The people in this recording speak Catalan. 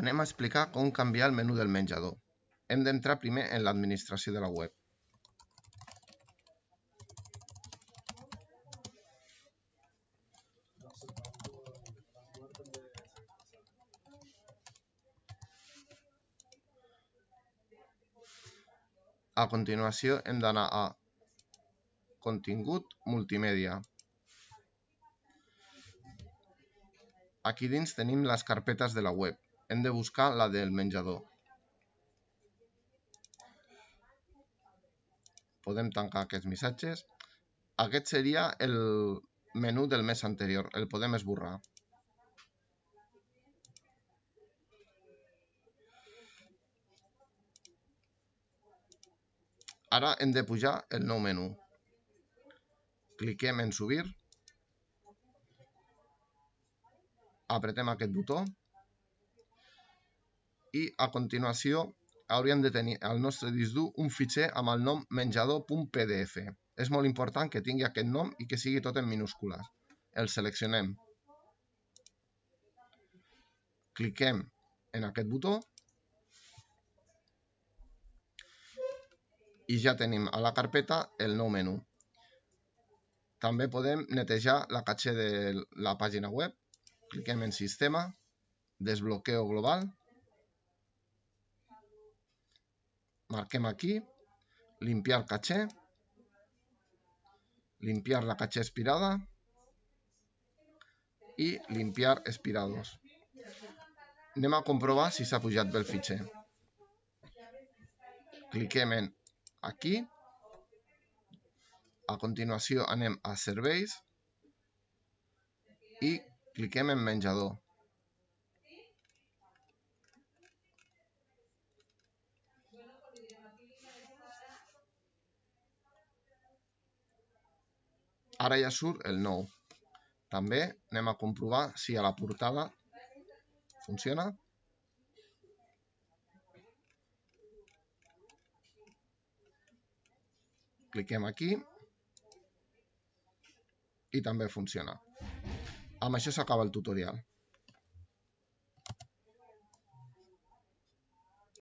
Anem a explicar com canviar el menú del menjador. Hem d'entrar primer en l'administració de la web. A continuació hem d'anar a Contingut multimèdia. Aquí dins tenim les carpetes de la web. Hem de buscar la del menjador. Podem tancar aquests missatges. Aquest seria el menú del mes anterior. El podem esborrar. Ara hem de pujar el nou menú. Cliquem en subir. Apretem aquest botó. I a continuació hauríem de tenir al nostre disc dur un fitxer amb el nom menjador.pdf. És molt important que tingui aquest nom i que sigui tot en minúscules. El seleccionem. Cliquem en aquest botó. I ja tenim a la carpeta el nou menú. També podem netejar la caché de la pàgina web. Cliquem en Sistema, Desbloqueo global. Marquem aquí, limpiar caché, limpiar la caché expirada i limpiar expirados. Anem a comprovar si s'ha pujat bé el fitxer. Cliquem en aquí. A continuació anem a serveis i cliquem en menjador. Ara ja surt el nou. També anem a comprovar si a la portada funciona. Cliquem aquí i també funciona. Amb això s'acaba el tutorial.